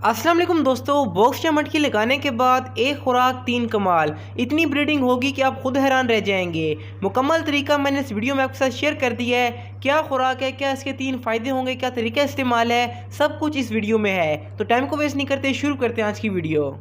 अस्सलाम वालेकुम दोस्तों। बॉक्स या मटकी लगाने के बाद एक खुराक तीन कमाल, इतनी ब्रीडिंग होगी कि आप खुद हैरान रह जाएंगे। मुकम्मल तरीका मैंने इस वीडियो में आपके साथ शेयर कर दिया है। क्या खुराक है, क्या इसके तीन फ़ायदे होंगे, क्या तरीका इस्तेमाल है, सब कुछ इस वीडियो में है। तो टाइम को वेस्ट नहीं करते, शुरू करते हैं आज की वीडियो।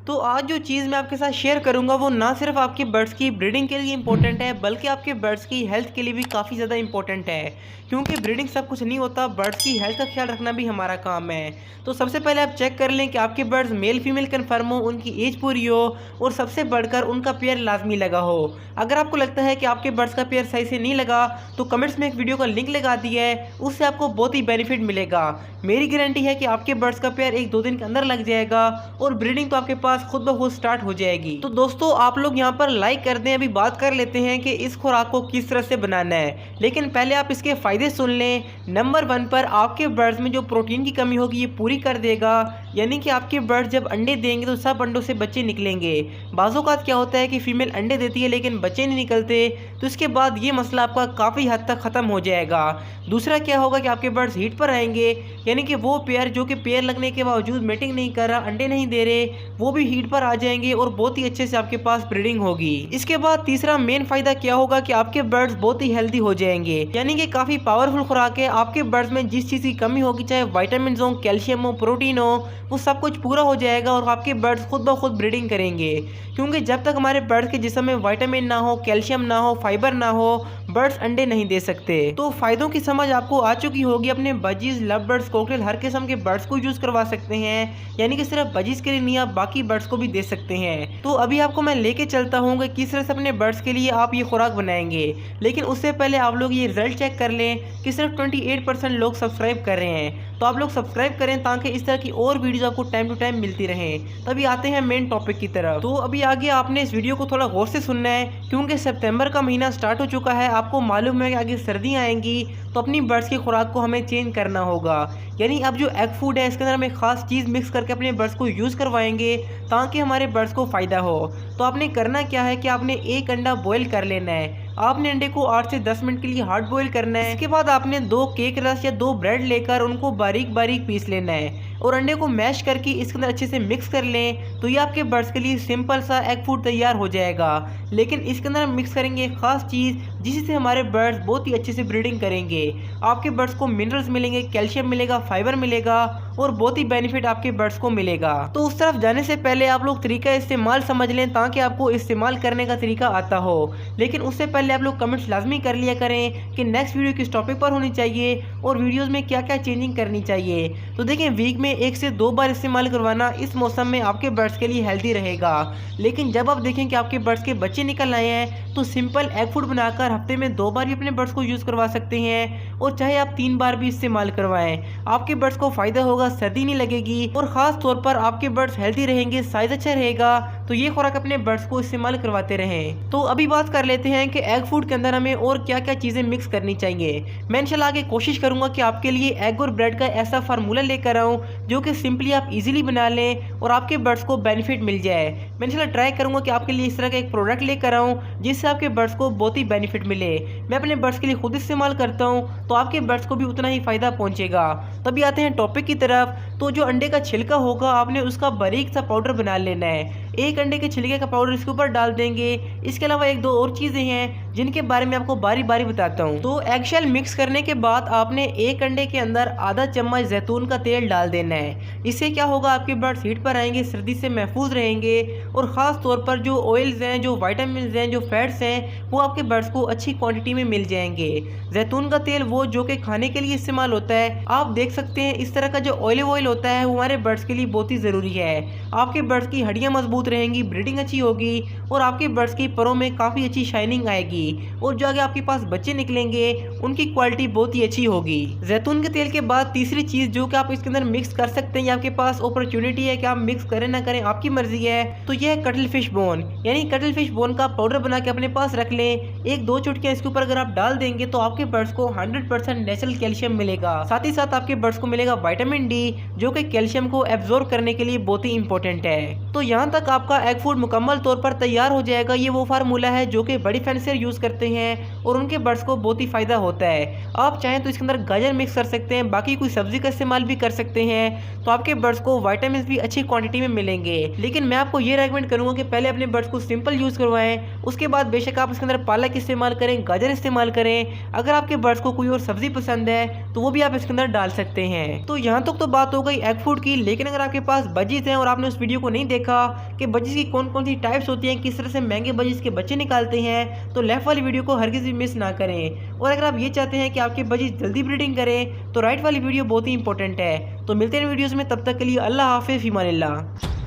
तो आज जो चीज़ मैं आपके साथ शेयर करूंगा वो ना सिर्फ आपके बर्ड्स की ब्रीडिंग के लिए इंपॉर्टेंट है बल्कि आपके बर्ड्स की हेल्थ के लिए भी काफ़ी ज़्यादा इंपॉर्टेंट है। क्योंकि ब्रीडिंग सब कुछ नहीं होता, बर्ड्स की हेल्थ का ख्याल रखना भी हमारा काम है। तो सबसे पहले आप चेक कर लें कि आपके बर्ड्स मेल फीमेल कन्फर्म हो, उनकी एज पूरी हो और सबसे बढ़कर उनका पेयर लाजमी लगा हो। अगर आपको लगता है कि आपके बर्ड्स का पेयर सही से नहीं लगा तो कमेंट्स में एक वीडियो का लिंक लगा दिया है, उससे आपको बहुत ही बेनिफिट मिलेगा। मेरी गारंटी है कि आपके बर्ड्स का पेयर एक दो दिन के अंदर लग जाएगा और ब्रीडिंग तो आपके पास खुद ब खुद स्टार्ट हो जाएगी। तो दोस्तों आप लोग यहाँ पर लाइक कर दें। अभी बात कर लेते हैं कि इस खुराक को किस तरह से बनाना है, लेकिन पहले आप इसके फायदे सुन लें। नंबर 1 पर आपके बर्ड्स में जो प्रोटीन की कमी होगी ये पूरी कर देगा। यानी कि आपके बर्ड्स जब अंडे देंगे तो सब अंडों से बच्चे निकलेंगे। बाज़-औक़ात क्या होता है कि फीमेल अंडे देती है लेकिन बच्चे नहीं निकलते, तो इसके बाद ये मसला आपका काफ़ी हद तक ख़त्म हो जाएगा। दूसरा क्या होगा कि आपके बर्ड्स हीट पर आएंगे, यानी कि वो पेयर जो कि पेयर लगने के बावजूद मेटिंग नहीं कर रहा, अंडे नहीं दे रहे, वो भी हीट पर आ जाएंगे और बहुत ही अच्छे से आपके पास ब्रीडिंग होगी। इसके बाद तीसरा मेन फायदा क्या होगा कि आपके बर्ड्स बहुत ही हेल्दी हो जाएंगे। यानी कि काफ़ी पावरफुल खुराक है। आपके बर्ड्स में जिस चीज़ की कमी होगी, चाहे वाइटामिन हो, कैल्शियम हो, प्रोटीन हो, वो सब कुछ पूरा हो जाएगा और आपके बर्ड्स खुद ब खुद ब्रीडिंग करेंगे। क्योंकि जब तक हमारे बर्ड्स के जिस्म में वाइटामिन ना हो, कैल्शियम ना हो, फाइबर ना हो, बर्ड्स अंडे नहीं दे सकते। तो फायदों की समझ आपको आ चुकी होगी। अपने बजीज, लव बर्ड्स, कोकटेल हर किस्म के बर्ड्स को यूज़ करवा सकते हैं। यानी कि सिर्फ बजीज के लिए नहीं, आप बाकी बर्ड्स को भी दे सकते हैं। तो अभी आपको मैं लेके चलता हूँ कि किस तरह से अपने बर्ड्स के लिए आप ये खुराक बनाएंगे। लेकिन उससे पहले आप लोग ये रिजल्ट चेक कर लें कि सिर्फ 28% लोग सब्सक्राइब कर रहे हैं। तो आप लोग सब्सक्राइब करें ताकि इस तरह की और वीडियोस आपको टाइम टू टाइम मिलती रहें। तभी आते हैं मेन टॉपिक की तरफ। तो अभी आगे आपने इस वीडियो को थोड़ा गौर से सुनना है, क्योंकि सितंबर का महीना स्टार्ट हो चुका है। आपको मालूम है कि आगे सर्दियाँ आएंगी तो अपनी बर्ड्स की खुराक को हमें चेंज करना होगा। यानी अब जो एग फूड है इसके अंदर हमें खास चीज़ मिक्स करके अपने बर्ड्स को यूज़ करवाएंगे ताकि हमारे बर्ड्स को फ़ायदा हो। तो आपने करना क्या है कि आपने एक अंडा बॉईल कर लेना है। आपने अंडे को 8 से 10 मिनट के लिए हार्ड बॉईल करना है। इसके बाद आपने 2 केक रस या 2 ब्रेड लेकर उनको बारीक बारीक पीस लेना है और अंडे को मैश करके इसके अंदर अच्छे से मिक्स कर लें। तो ये आपके बर्ड्स के लिए सिंपल सा एग फूड तैयार हो जाएगा। लेकिन इसके अंदर हम मिक्स करेंगे एक खास चीज़ जिससे हमारे बर्ड्स बहुत ही अच्छे से ब्रीडिंग करेंगे। आपके बर्ड्स को मिनरल्स मिलेंगे, कैल्शियम मिलेगा, फाइबर मिलेगा और बहुत ही बेनिफिट आपके बर्ड्स को मिलेगा। तो उस तरफ जाने से पहले आप लोग तरीका इस्तेमाल समझ लें ताकि आपको इस्तेमाल करने का तरीका आता हो। लेकिन उससे पहले आप लोग कमेंट्स लाजमी कर लिया करें कि नेक्स्ट वीडियो किस टॉपिक पर होनी चाहिए और वीडियोस में क्या क्या चेंजिंग करनी चाहिए। तो देखें, वीक में 1 से 2 बार इस्तेमाल करवाना इस मौसम में आपके बर्ड्स के लिए हेल्दी रहेगा। लेकिन जब आप देखें कि आपके बर्ड्स के बच्चे निकल आए हैं तो सिंपल एग फूड बनाकर हफ्ते में 2 बार भी अपने बर्ड्स को यूज़ करवा सकते हैं और चाहे आप 3 बार भी इस्तेमाल करवाएं। आपके बर्ड्स को फ़ायदा होगा, सर्दी नहीं लगेगी और ख़ास तौर पर आपके बर्ड्स हेल्दी रहेंगे, साइज अच्छा रहेगा। तो ये खुराक अपने बर्ड्स को इस्तेमाल करवाते रहें। तो अभी बात कर लेते हैं कि एग फूड के अंदर हमें और क्या क्या चीज़ें मिक्स करनी चाहिए। मैं इंशाल्लाह आगे कोशिश करूंगा कि आपके लिए एग और ब्रेड का ऐसा फार्मूला लेकर आऊं जो कि सिंपली आप इजीली बना लें और आपके बर्ड्स को बेनिफिट मिल जाए। मैं इंशाल्लाह ट्राई करूंगा कि आपके लिए इस तरह का एक प्रोडक्ट लेकर आऊं जिससे आपके बर्ड्स को बहुत ही बेनिफिट मिले। मैं अपने बर्ड्स के लिए खुद इस्तेमाल करता हूँ तो आपके बर्ड्स को भी उतना ही फ़ायदा पहुँचेगा। तभी आते हैं टॉपिक की तरफ। तो जो अंडे का छिलका होगा आपने उसका बारीक सा पाउडर बना लेना है। एक अंडे के छिलके का पाउडर इसके ऊपर डाल देंगे। इसके अलावा एक दो और चीज़ें हैं जिनके बारे में आपको बारी बारी बताता हूँ। तो एगशेल मिक्स करने के बाद आपने एक अंडे के अंदर आधा चम्मच जैतून का तेल डाल देना है। इससे क्या होगा, आपके बर्ड्स हीट पर आएंगे, सर्दी से महफूज रहेंगे और ख़ास तौर पर जो ऑयल्स हैं, जो वाइटामिन हैं, जो फैट्स हैं, वो आपके बर्ड्स को अच्छी क्वांटिटी में मिल जाएंगे। जैतून का तेल वो जो कि खाने के लिए इस्तेमाल होता है। आप देख सकते हैं इस तरह का जो ऑलिव ऑयल होता है वो हमारे बर्ड्स के लिए बहुत ही ज़रूरी है। आपके बर्ड्स की हड्डियाँ मजबूत रहेंगी, ब्रीडिंग अच्छी होगी और आपके बर्ड्स की परों में काफ़ी अच्छी शाइनिंग आएगी और जो आगे आपके पास बच्चे निकलेंगे उनकी क्वालिटी बहुत ही अच्छी होगी। जैतून के तेल के बाद तीसरी चीज़ जो कि आप इसके अंदर मिक्स कर सकते हैं, आपके पास अपॉर्चुनिटी है कि आप मिक्स करें ना करें, आपकी मर्जी है। तो यह है कटल फिश बोन, यानी कटल फिश बोन का पाउडर बना के अपने पास रख लें। 1-2 चुटकियाँ इसके ऊपर अगर आप डाल देंगे तो आपके बर्ड्स को 100% नेचुरल कैल्शियम मिलेगा। साथ ही साथ आपके बर्ड्स को मिलेगा विटामिन डी जो कि कैल्शियम को एब्जॉर्ब करने के लिए बहुत ही इंपॉर्टेंट है। तो यहाँ तक आपका एग फूड मुकम्मल तौर पर तैयार हो जाएगा। ये वो फार्मूला है जो कि बड़ी फैंसी यूज़ करते हैं और उनके बर्ड्स को बहुत ही फ़ायदा होता है। आप चाहें तो इसके अंदर गाजर मिक्स कर सकते हैं, बाकी कोई सब्ज़ी का इस्तेमाल भी कर सकते हैं, तो आपके बर्ड्स को विटामिन भी अच्छी क्वांटिटी में मिलेंगे। लेकिन मैं आपको ये रेकमेंड करूँगा कि पहले अपने बर्ड्स को सिंपल यूज़ करवाएं, उसके बाद बेशक आप इसके अंदर पालक इस्तेमाल करें, गाजर इस्तेमाल करें। अगर आपके बर्ड्स को कोई और सब्ज़ी पसंद है तो वो भी आप इसके अंदर डाल सकते हैं। तो यहाँ तक तो बात हो गई एग फूड की, लेकिन अगर आपके पास बजीज हैं और आपने उस वीडियो को नहीं देखा कि बजीज की कौन कौन सी टाइप्स होती हैं, किस तरह से महंगे बजीज के बच्चे निकालते हैं, तो लेफ्ट वाली वीडियो को हरगिज़ भी मिस ना करें। और अगर आप ये चाहते हैं कि आपके बजीज जल्दी ब्रीडिंग करें तो राइट वाली वीडियो बहुत ही इंपॉर्टेंट है। तो मिलते हैं वीडियोज़ में, तब तक के लिए अल्लाह हाफिज़, फ़ी अमानिल्लाह।